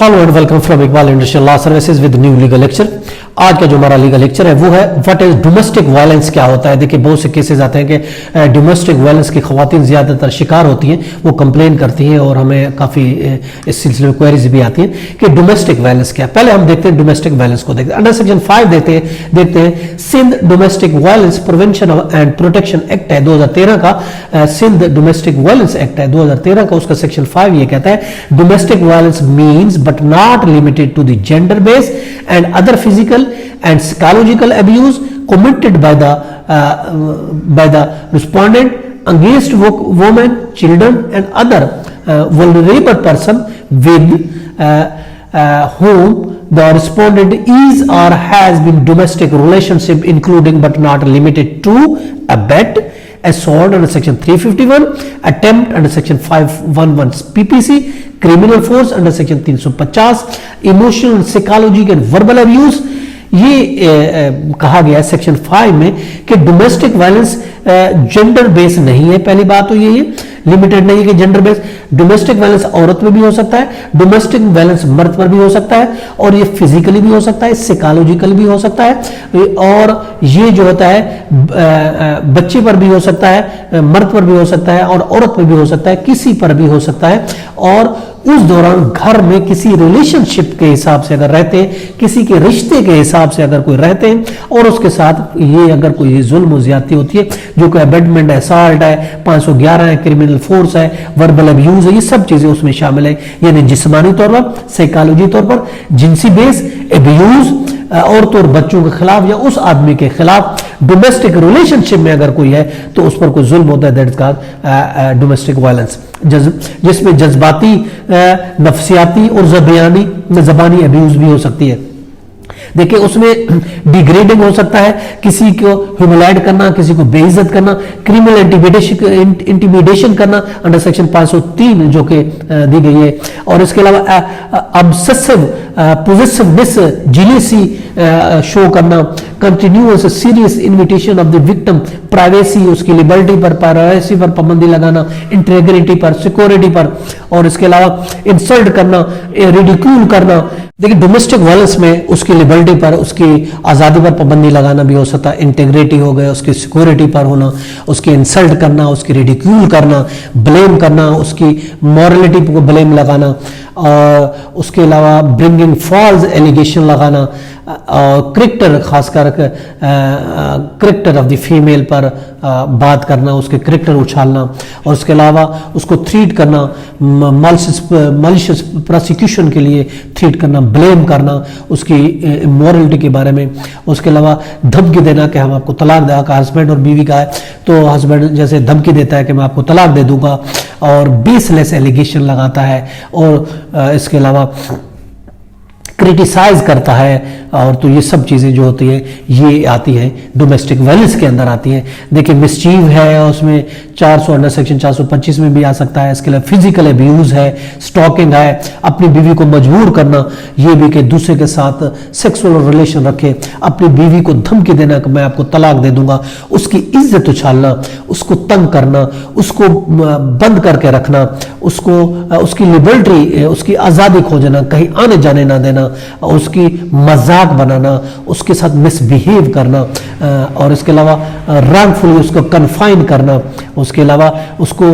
Hello and welcome from Iqbal industrial law services with new legal lecture. आज का जो हमारा लीगल लेक्चर है वो है व्हाट इज डोमेस्टिक वायलेंस, क्या होता है। देखिए बहुत से केसेस आते हैं कि डोमेस्टिक वायलेंस की खवातीन ज्यादातर शिकार होती हैं, वो कंप्लेन करती हैं और हमें काफी इस सिलसिले में क्वेरीज भी आती हैं कि डोमेस्टिक वायलेंस क्या है। पहले हम देखते हैं डोमेस्टिक वायलेंस को, देखते हैं अंडर सेक्शन 5 देखते हैं Sindh domestic violence prevention and protection act है 2013 का। सिंध डोमेस्टिक वायलेंस एक्ट है 2013 का, उसका सेक्शन 5 ये कहता है domestic violence means but not limited to the gender based and other physical and psychological abuse committed by the respondent against women, children and other vulnerable person with whom the respondent is or has been domestic relationship including but not limited to abet, assault under section 351, attempt under section 511 PPC, criminal force under section 350, emotional psychological and verbal abuse. ये कहा गया है section 5 में कि domestic violence gender base नहीं है। पहली बात तो ये है, लिमिटेड नहीं है कि जेंडर बेस। डोमेस्टिक वायलेंस औरत में भी हो सकता है, डोमेस्टिक वायलेंस मर्द पर भी हो सकता है, और ये फिजिकली भी हो सकता है, साइकोलॉजिकल भी हो सकता है, और ये जो होता है बच्चे पर भी हो सकता है, मर्द पर भी हो सकता है, और औरत पर भी हो सकता है, किसी पर भी हो सकता है। और उस दौरान घर में किसी रिलेशनशिप के हिसाब से अगर रहते हैं, किसी के रिश्ते के हिसाब से अगर कोई रहते हैं और उसके साथ ये अगर कोई जुल्म ज्यादती होती है, जो कि अबेटमेंट है, असॉल्ट है, 511 है, क्रिमिनल फोर्स है, वर्बल अब्यूज है, ये सब चीजें उसमें शामिल है। यानी जिस्मानी तौर पर, साइकोलॉजी तौर पर, जिनसी बेस अब्यूज औरतों और बच्चों के खिलाफ या उस आदमी के खिलाफ डोमेस्टिक रिलेशनशिप में अगर कोई है तो उस पर कोई जुल्म होता है, that is called domestic violence, जिसमें जज्बाती, नफ्सियाती और जबानी अब्यूज भी हो सकती है। देखिए उसमें डिग्रेडिंग हो सकता है, किसी को ह्यूमिलेट करना, किसी को बेइज्जत करना, क्रिमिनल इंटिमिडेशन करना अंडर सेक्शन 503 जो कि दी गई है। और इसके अलावा ऑब्सेसिव पोजेसिवनेस, जेलसी शो करना, continuous serious invitation of the victim, privacy, उसकी लिबर्टी पर, प्राइवेसी पर पाबंदी लगाना, इंटीग्रिटी पर, सिक्योरिटी पर, और इसके अलावा इंसल्ट करना, रिडिक्यूल करना। देखिए डोमेस्टिक वायलेंस में उसकी लिबर्टी पर, उसकी आज़ादी पर पाबंदी लगाना भी हो सकता है, इंटीग्रिटी हो गया, उसकी सिक्योरिटी पर होना, उसकी इंसल्ट करना, उसकी रिडिक्यूल करना, ब्लेम करना, उसकी मॉरलिटी को ब्लेम लगाना, और उसके अलावा ब्रिंगिंग फॉल्स एलिगेशन लगाना, और क्रिकेटर, खासकर क्रिकेटर ऑफ द फीमेल पर बात करना, उसके क्रिकेटर उछालना, और उसके अलावा उसको थ्रीट करना, मलिशियस प्रोसिक्यूशन के लिए थ्रीट करना, ब्लेम करना उसकी मॉरलिटी के बारे में। उसके अलावा धमकी देना कि हम आपको तलाक देगा, का हस्बैंड और बीवी का है तो हस्बैंड जैसे धमकी देता है कि मैं आपको तलाक दे दूंगा, और बेसलेस एलिगेशन लगाता है, और इसके अलावा क्रिटिसाइज करता है। और तो ये सब चीज़ें जो होती हैं ये आती हैं डोमेस्टिक वायलेंस के अंदर आती हैं। देखिए मिसचीव है, उसमें 400 अंडर सेक्शन 425 में भी आ सकता है। इसके अलावा फिजिकल अब्यूज है, स्टॉकिंग है, अपनी बीवी को मजबूर करना, ये भी कि दूसरे के साथ सेक्सुअल रिलेशन रखे, अपनी बीवी को धमकी देना कि मैं आपको तलाक दे दूंगा, उसकी इज्जत उछालना, उसको तंग करना, उसको बंद करके रखना, उसको उसकी लिबर्टी, उसकी आज़ादी खोजना, कहीं आने जाने ना देना, उसकी मजाक बनाना, उसके साथ मिसबिहेव करना, और इसके अलावा रैंकफुली उसको कन्फाइन करना, उसके अलावा उसको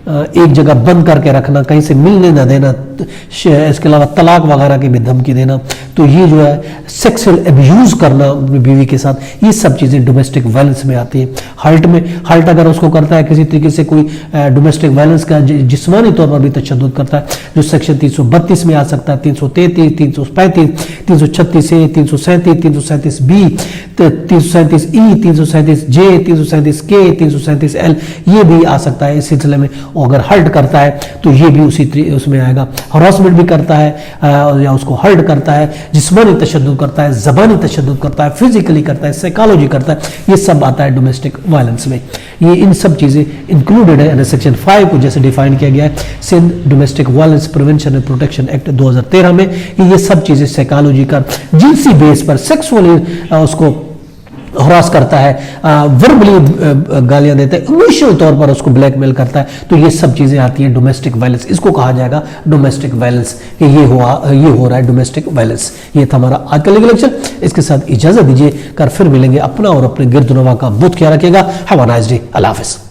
एक जगह बंद करके रखना, कहीं से मिलने ना देना, इसके अलावा तलाक वगैरह की भी धमकी देना। तो ये जो है सेक्सुअल अब्यूज करना अपनी बीवी के साथ, ये सब चीज़ें डोमेस्टिक वायलेंस में आती हैं। हर्ट अगर उसको करता है किसी तरीके से, कोई डोमेस्टिक वायलेंस का जिस्मानी तौर पर भी तशद्दुद करता है, जो सेक्शन 332 में आ सकता है, 333, 335, 336 ए, 337, 337 बी, 337 ई, 337 जे, 337 के, 337 एल, ये भी आ सकता है इस सिलसिले में। अगर हर्ट करता है तो ये भी उसमें आएगा। हरासमेंट भी करता है या उसको हर्ट करता है, जिस्मानी तशद्दुद करता है, ज़बानी तशद्दुद करता है, फिजिकली करता है, साइकोलॉजी करता है, ये सब आता है डोमेस्टिक वायलेंस में। ये इन सब चीज़ें इंक्लूडेड है। सेक्शन 5 को जैसे डिफाइन किया गया है Sindh domestic violence prevention and protection act 2013 में, ये सब चीज़ें साइकोलॉजी का, जिनसी बेस पर, सेक्सुअली उसको हरास करता है, वर्बली गालियां देता है, इमोशनल तौर पर उसको ब्लैकमेल करता है, तो ये सब चीजें आती हैं डोमेस्टिक वायलेंस। इसको कहा जाएगा डोमेस्टिक वायलेंस कि ये हो रहा है डोमेस्टिक वायलेंस। ये था हमारा आज का लीगल लेक्चर। इसके साथ इजाजत दीजिए, कर फिर मिलेंगे। अपना और अपने गिरदुनवा का बहुत ख्याल रखिएगा। Have a nice day. अल्लाह हाफिज़।